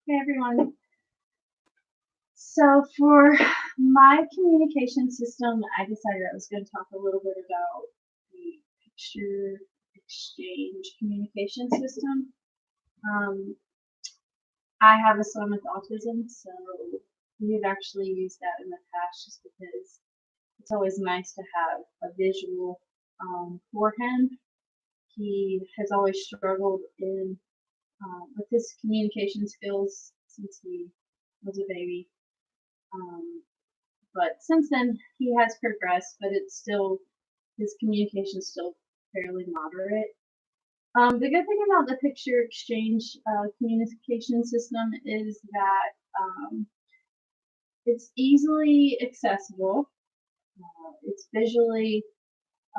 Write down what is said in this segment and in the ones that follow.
Hey everyone. So for my communication system, I decided I was going to talk a little bit about the picture exchange communication system. Um, I have a son with autism, so we've actually used that in the past just because it's always nice to have a visual for him. He has always struggled with his communication skills since he was a baby. Um, But since then, he has progressed, but it's still, his communication is still fairly moderate. The good thing about the picture exchange communication system is that it's easily accessible. It's visually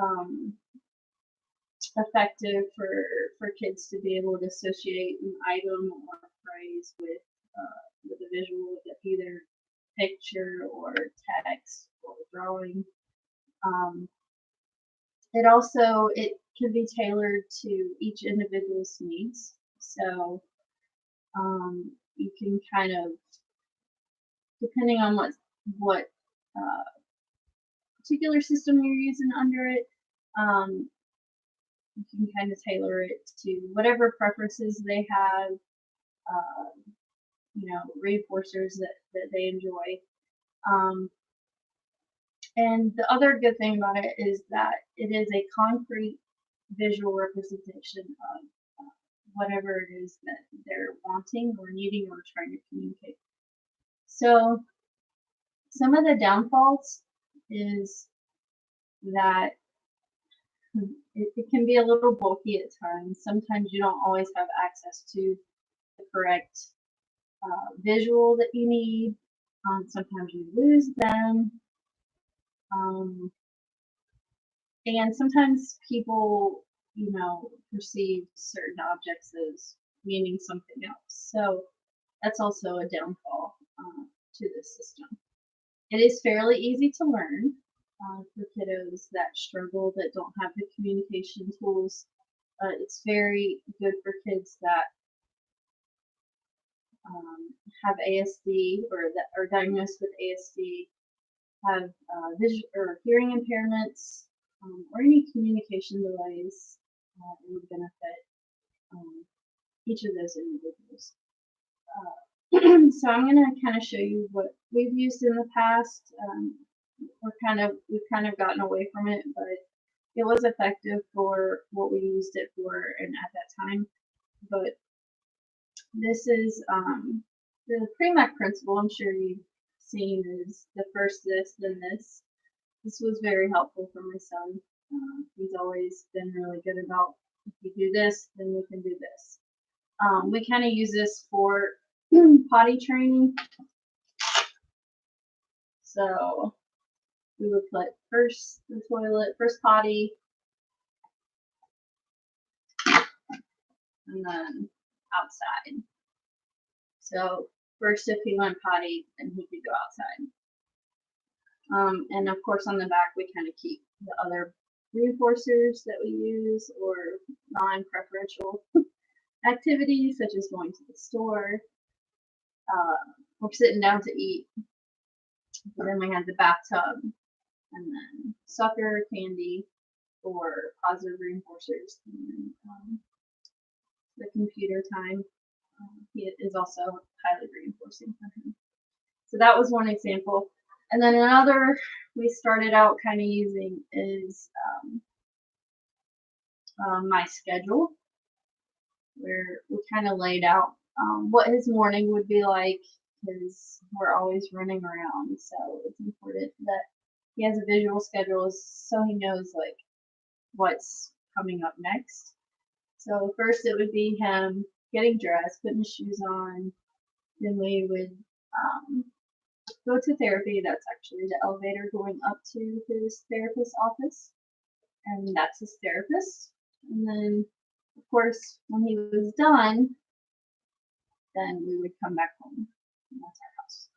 um, effective for kids to be able to associate an item or a phrase with a visual, either picture or text or drawing. Um, it can be tailored to each individual's needs. So you can kind of, depending on what uh, particular system you're using under it, um, you can kind of tailor it to whatever preferences they have. Uh, Reinforcers that they enjoy. Um, and the other good thing about it is that it is a concrete visual representation of whatever it is that they're wanting or needing or trying to communicate. So some of the downfalls is that it can be a little bulky at times. Sometimes you don't always have access to the correct visual that you need. Sometimes you lose them. And sometimes people, perceive certain objects as meaning something else. So that's also a downfall to this system. It is fairly easy to learn for kiddos that struggle, that don't have the communication tools. It's very good for kids that have ASD or that are diagnosed with ASD, have vision or hearing impairments, or any communication delays. It would benefit each of those individuals. So I'm going to kind of show you what we've used in the past. We've kind of gotten away from it, but it was effective for what we used it for and at that time. But this is the Premack principle. I'm sure you've seen is the first this, then this. This was very helpful for my son. He's always been really good about, if you do this, then you can do this. We kind of use this for potty training. So we would put first the toilet, first potty, and then outside. So first, if he went potty, then he could go outside. And of course, on the back, we kind of keep the other reinforcers that we use or non-preferential activities, such as going to the store or sitting down to eat. And then we had the bathtub, and then soccer, candy, or positive reinforcers. And then, the computer time is also highly reinforcing for him. So that was one example. And then another we started out kind of using is my schedule, where we kind of laid out what his morning would be like, because we're always running around. So it's important that he has a visual schedule so he knows like what's coming up next. So first it would be him getting dressed, putting his shoes on. Then we would go to therapy. That's actually the elevator going up to his therapist's office. And that's his therapist. And then, of course, when he was done, then we would come back home. And that's our house.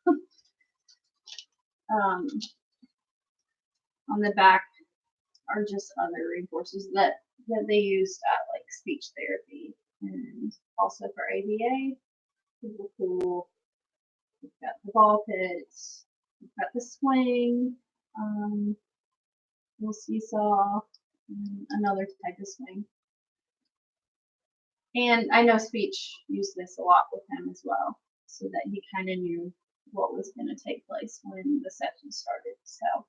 On the back are just other reinforcers that they used at like speech therapy and also for ABA. the pool, we've got the ball pits, we've got the swing, little seesaw, and another type of swing. And I know Speech used this a lot with him as well, so that he kind of knew what was going to take place when the session started. So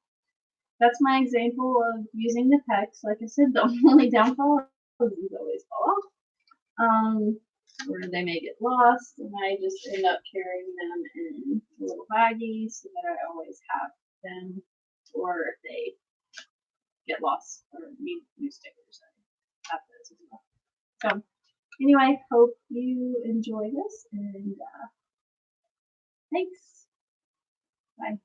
that's my example of using the pecs. Like I said, the only downfall is these always fall off. Or they may get lost, and I just end up carrying them in a little baggie so that I always have them, or if they get lost or need new stickers, I have those as well. So anyway, hope you enjoy this, and thanks. Bye.